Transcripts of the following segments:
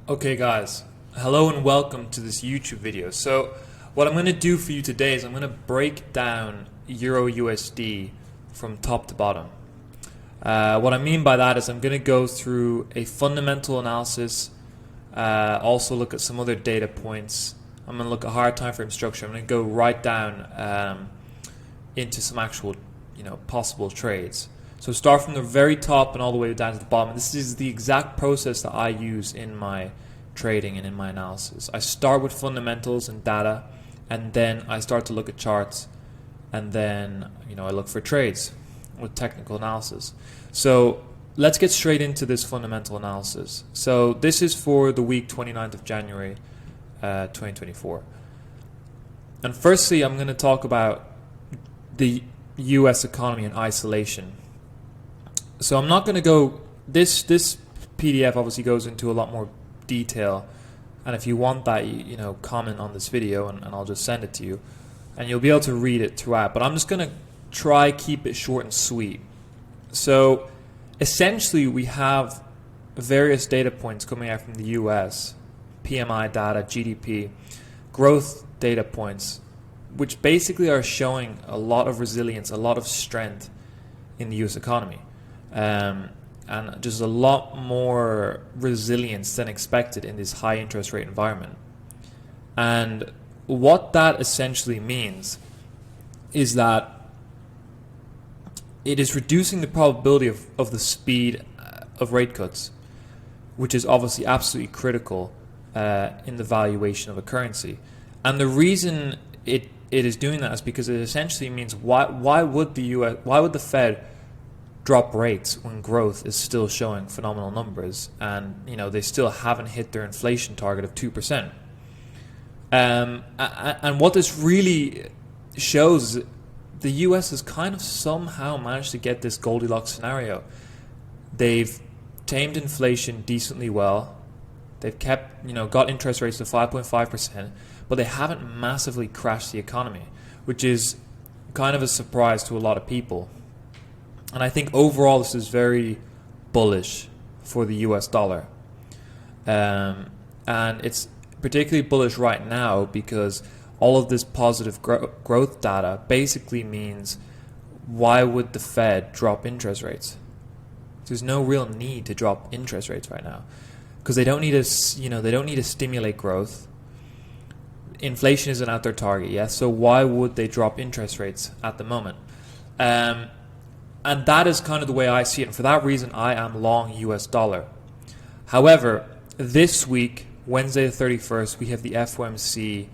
Okay guys, hello and welcome to this YouTube video. So what I'm going to do for you today is I'm going to break down Euro USD from top to bottom. What I mean by that is I'm going to go through a fundamental analysis, also look at some other data points. I'm going to look at higher time frame structure. I'm going to go right down into some actual possible trades. So start from the very top and all the way down to the bottom. This is the exact process that I use in my trading and in my analysis. I start with fundamentals and data, and then I start to look at charts, and then I look for trades with technical analysis. So let's get straight into this fundamental analysis. So this is for the week 29th of January 2024. And firstly, I'm going to talk about the US economy in isolation. So I'm not going to go, this PDF obviously goes into a lot more detail, and if you want that, comment on this video and I'll just send it to you and you'll be able to read it throughout, but I'm just going to try keep it short and sweet. So essentially we have various data points coming out from the US, PMI data, GDP, growth data points, which basically are showing a lot of resilience, a lot of strength in the US economy. And just a lot more resilience than expected in this high interest rate environment. And what that essentially means is that it is reducing the probability of the speed of rate cuts, which is obviously absolutely critical in the valuation of a currency. And the reason it is doing that is because it essentially means why would the Fed drop rates when growth is still showing phenomenal numbers, and they still haven't hit their inflation target of 2%. And what this really shows is the US has kind of somehow managed to get this Goldilocks scenario. They've tamed inflation decently well. They've kept, got interest rates to 5.5%, but they haven't massively crashed the economy, which is kind of a surprise to a lot of people. And I think overall this is very bullish for the US dollar. And it's particularly bullish right now because all of this positive growth data basically means, why would the Fed drop interest rates? There's no real need to drop interest rates right now because they don't need to stimulate growth. Inflation isn't at their target yet, so why would they drop interest rates at the moment? And that is kind of the way I see it. And for that reason, I am long US dollar. However, this week, Wednesday the 31st, we have the FOMC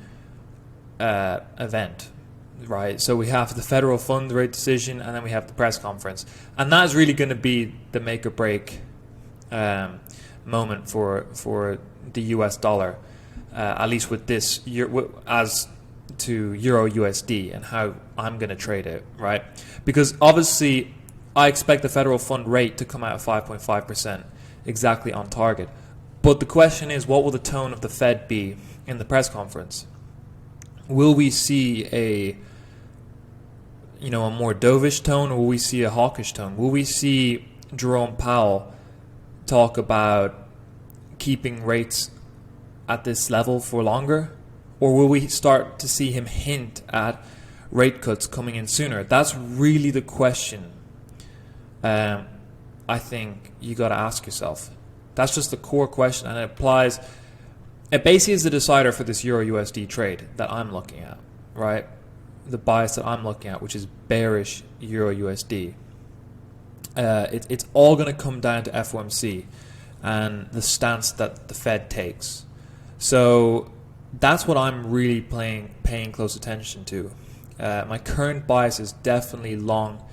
event, right? So we have the federal fund rate decision, and then we have the press conference. And that is really going to be the make or break moment for the US dollar, at least with this, as to Euro USD and how I'm going to trade it, right? Because obviously I expect the federal fund rate to come out at 5.5%, exactly on target. But the question is, what will the tone of the Fed be in the press conference? Will we see a more dovish tone, or will we see a hawkish tone? Will we see Jerome Powell talk about keeping rates at this level for longer? Or will we start to see him hint at rate cuts coming in sooner? That's really the question I think you got to ask yourself. That's just the core question, and it basically is the decider for this Euro USD trade that I'm looking at, right? The bias that I'm looking at, which is bearish Euro USD. It's all going to come down to FOMC and the stance that the Fed takes. So that's what I'm really paying close attention to. My current bias is definitely long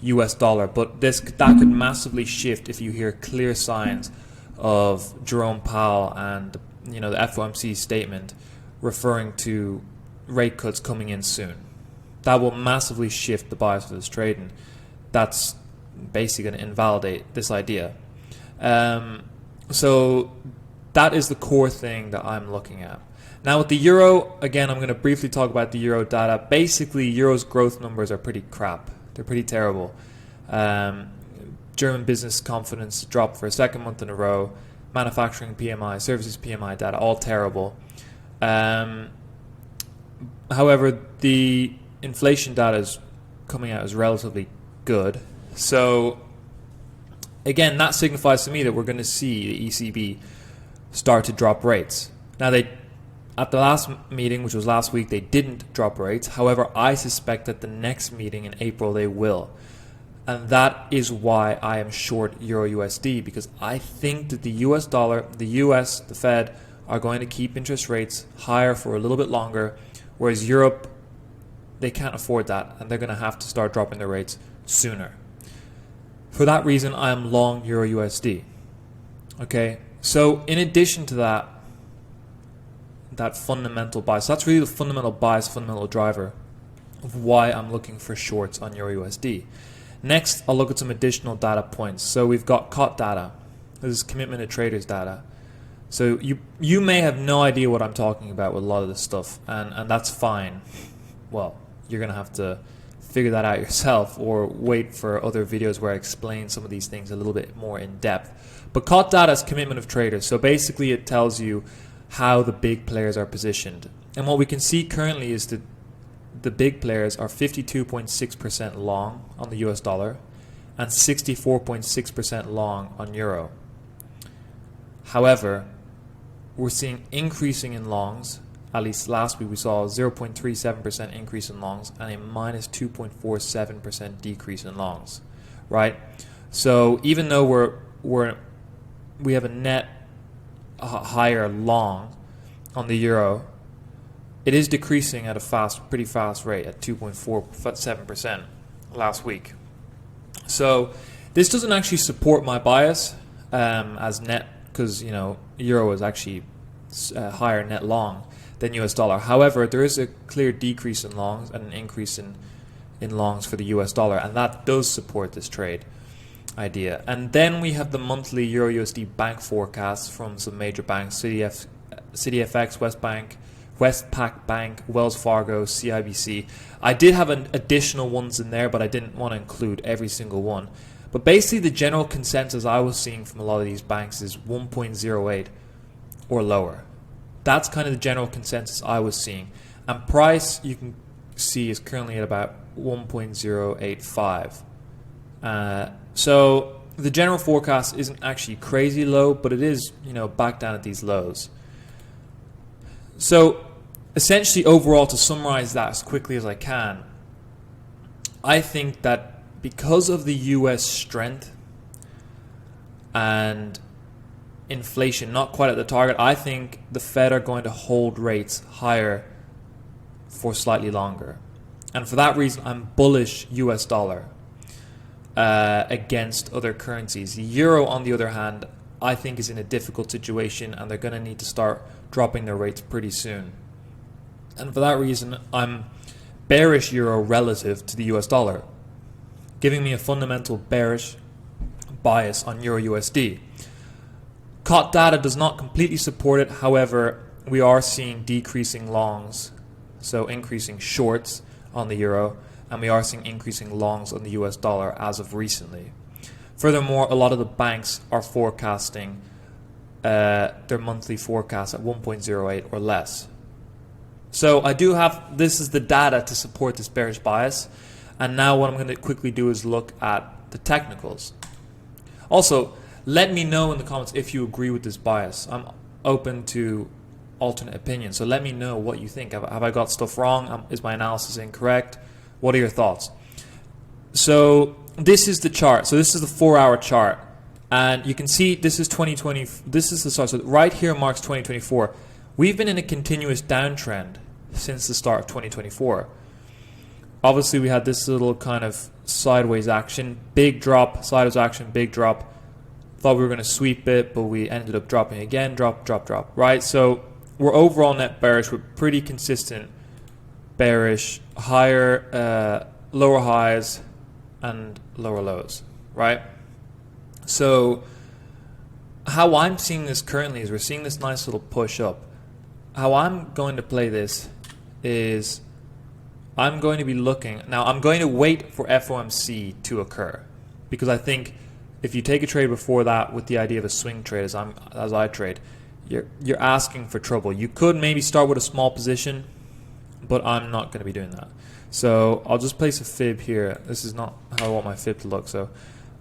US dollar, but that could massively shift if you hear clear signs of Jerome Powell and the FOMC statement referring to rate cuts coming in soon. That will massively shift the bias of this trade, and that's basically going to invalidate this idea. So that is the core thing that I'm looking at. Now with the euro, again, I'm going to briefly talk about the euro data. Basically, euro's growth numbers are pretty crap. They're pretty terrible. German business confidence dropped for a second month in a row. manufacturing PMI, services PMI data, all terrible. However, the inflation data is coming out as relatively good. So again, that signifies to me that we're going to see the ECB start to drop rates. Now, at the last meeting, which was last week, they didn't drop rates. However, I suspect that the next meeting in April they will. And that is why I am short Euro USD, because I think that the US dollar, the US, the Fed, are going to keep interest rates higher for a little bit longer, whereas Europe, they can't afford that, and they're going to have to start dropping their rates sooner. For that reason, I am long Euro USD. Okay, so in addition to that fundamental bias, that's really the fundamental bias, fundamental driver of why I'm looking for shorts on Euro USD. Next, I'll look at some additional data points. So we've got COT data. This is commitment to traders data. So you may have no idea what I'm talking about with a lot of this stuff, and that's fine. Well, you're going to have to figure that out yourself or wait for other videos where I explain some of these things a little bit more in depth. But COT data is commitment of traders. So basically it tells you how the big players are positioned. And what we can see currently is that the big players are 52.6% long on the US dollar and 64.6% long on euro. However, we're seeing increasing in longs. At least last week we saw a 0.37% increase in longs and a minus 2.47% decrease in longs, right? So even though we have a net higher long on the euro, it is decreasing at a pretty fast rate at 2.47% last week. So this doesn't actually support my bias as net, because euro is actually higher net long than US dollar. However, there is a clear decrease in longs and an increase in longs for the US dollar, and that does support this trade idea. And then we have the monthly Euro USD bank forecasts from some major banks: CityFX, Westpac Bank, Wells Fargo, CIBC. I did have additional ones in there, but I didn't want to include every single one. But basically the general consensus I was seeing from a lot of these banks is 1.08 or lower. That's kind of the general consensus I was seeing. And price, you can see, is currently at about 1.085. So the general forecast isn't actually crazy low, but it is, back down at these lows. So essentially, overall, to summarize that as quickly as I can, I think that because of the US strength and inflation not quite at the target, I think the Fed are going to hold rates higher for slightly longer. And for that reason, I'm bullish US dollar against other currencies. The euro, on the other hand, I think is in a difficult situation, and they're going to need to start dropping their rates pretty soon. And for that reason, I'm bearish euro relative to the US dollar, giving me a fundamental bearish bias on euro USD. COT data does not completely support it. However, we are seeing decreasing longs, so increasing shorts on the euro, and we are seeing increasing longs on the US dollar as of recently. Furthermore, a lot of the banks are forecasting their monthly forecast at 1.08 or less. So I do have, this is the data to support this bearish bias. And now what I'm going to quickly do is look at the technicals. Also, let me know in the comments if you agree with this bias. I'm open to alternate opinions. So let me know what you think. Have I got stuff wrong? Is my analysis incorrect? What are your thoughts? So this is the chart. So this is the 4-hour chart. And you can see this is 2020. This is the start. So right here marks 2024. We've been in a continuous downtrend since the start of 2024. Obviously, we had this little kind of sideways action, big drop, sideways action, big drop. Thought we were going to sweep it, but we ended up dropping again, drop, right? So we're overall net bearish. We're pretty consistent bearish, higher, lower highs and lower lows, right? So how I'm seeing this currently is we're seeing this nice little push up. How I'm going to play this is I'm going to be looking, now I'm going to wait for FOMC to occur, because I think if you take a trade before that with the idea of a swing trade, as I trade, you're asking for trouble. You could maybe start with a small position, but I'm not going to be doing that. So I'll just place a fib here. This is not how I want my fib to look, so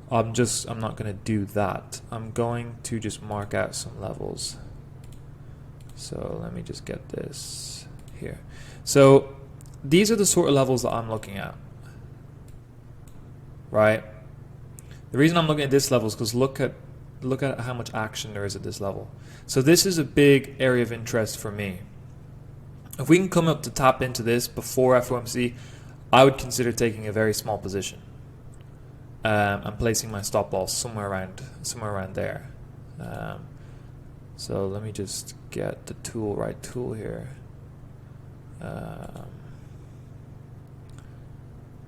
I'm not going to do that. I'm going to just mark out some levels. So let me just get this here. So these are the sort of levels that I'm looking at, right? The reason I'm looking at this level is because look at how much action there is at this level. So this is a big area of interest for me. If we can come up to tap into this before FOMC, I would consider taking a very small position and placing my stop loss somewhere around there. So let me just get the right tool here.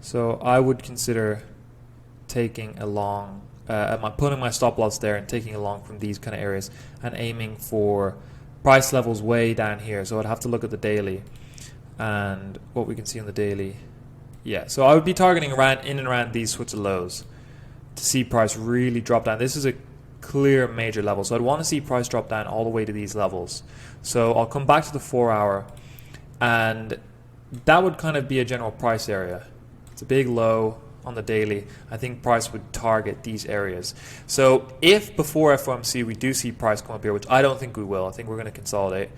So I would consider taking a long, putting my stop loss there and taking a long from these kind of areas and aiming for price levels way down here. So I'd have to look at the daily and what we can see on the daily. Yeah, so I would be targeting in and around these sorts of lows to see price really drop down. This is a clear major level, so I'd want to see price drop down all the way to these levels. So I'll come back to the 4 hour, and that would kind of be a general price area. It's a big low on the daily. I think price would target these areas. So if before FOMC we do see price come up here, which I don't think we will, I think we're going to consolidate,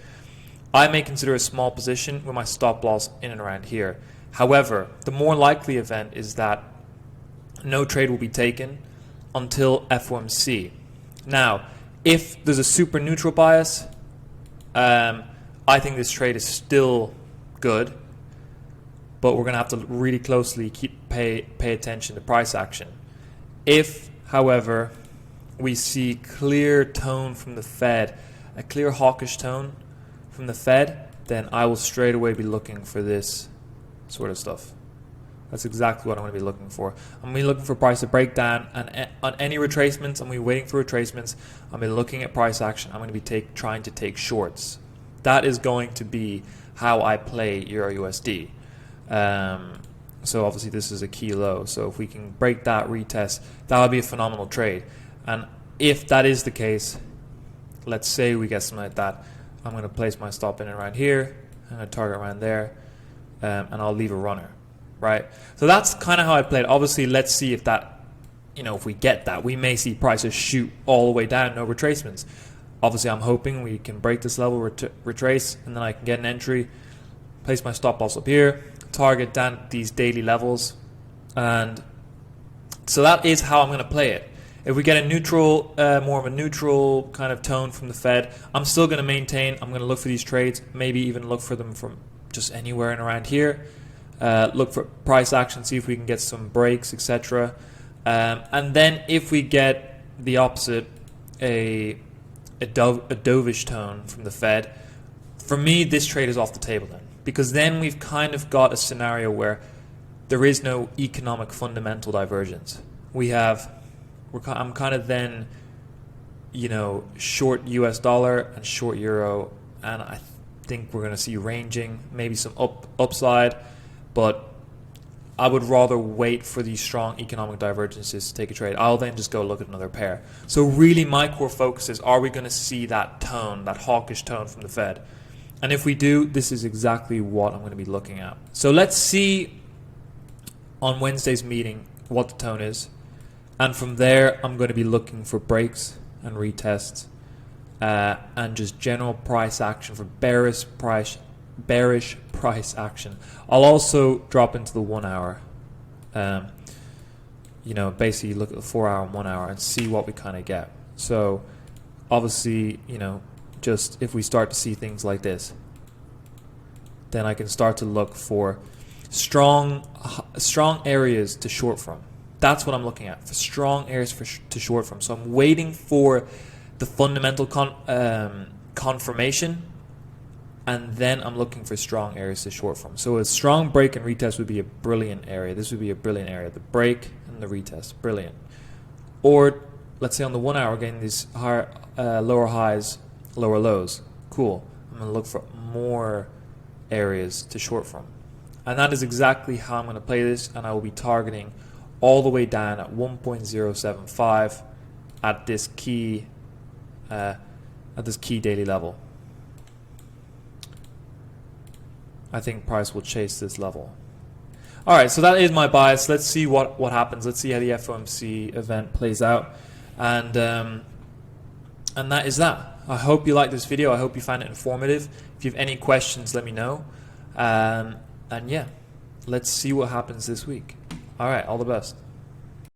I may consider a small position with my stop loss in and around here. However, the more likely event is that no trade will be taken until FOMC. Now, if there's a super neutral bias, I think this trade is still good, but we're going to have to really closely pay attention to price action. If, however, we see clear tone from the Fed, a clear hawkish tone from the Fed, then I will straight away be looking for this sort of stuff. That's exactly what I'm going to be looking for. I'm going to be looking for price to break down, and on any retracements, I'm going to be waiting for retracements. I'm going to be looking at price action. I'm going to be trying to take shorts. That is going to be how I play EURUSD. So obviously this is a key low. So if we can break that retest, that would be a phenomenal trade. And if that is the case, let's say we get something like that, I'm going to place my stop in around here and a target around there, and I'll leave a runner, right? So that's kind of how I played. Obviously, let's see if that, if we get that, we may see prices shoot all the way down, no retracements. Obviously, I'm hoping we can break this level, retrace, and then I can get an entry, place my stop loss up here, target down at these daily levels, and so that is how I'm going to play it. If we get a neutral, more of a neutral kind of tone from the Fed, I'm still going to maintain. I'm going to look for these trades, maybe even look for them from just anywhere and around here. Look for price action, see if we can get some breaks, etc. And then if we get the opposite, a dovish tone from the Fed, for me this trade is off the table then, because then we've kind of got a scenario where there is no economic fundamental divergence. I'm kind of then, short US dollar and short euro, and I think we're going to see ranging, maybe some upside, but I would rather wait for these strong economic divergences to take a trade. I'll then just go look at another pair. So really my core focus is, are we going to see that tone, that hawkish tone from the Fed? And if we do, this is exactly what I'm going to be looking at. So let's see on Wednesday's meeting what the tone is. And from there, I'm going to be looking for breaks and retests and just general price action for bearish price action. I'll also drop into the 1 hour. Basically look at the 4 hour and 1 hour and see what we kind of get. So obviously, just if we start to see things like this, then I can start to look for strong areas to short from. That's what I'm looking at, for strong areas to short from. So I'm waiting for the fundamental confirmation, and then I'm looking for strong areas to short from. So a strong break and retest would be a brilliant area. This would be a brilliant area. The break and the retest, brilliant. Or let's say on the 1 hour, getting these higher, lower highs, lower lows. Cool. I'm going to look for more areas to short from. And that is exactly how I'm going to play this, and I will be targeting all the way down at 1.075 at this key daily level. I think price will chase this level. All right, so that is my bias. Let's see what happens. Let's see how the FOMC event plays out, and that is that. I hope you liked this video. I hope you found it informative. If you have any questions, let me know. And yeah, let's see what happens this week. All right, all the best.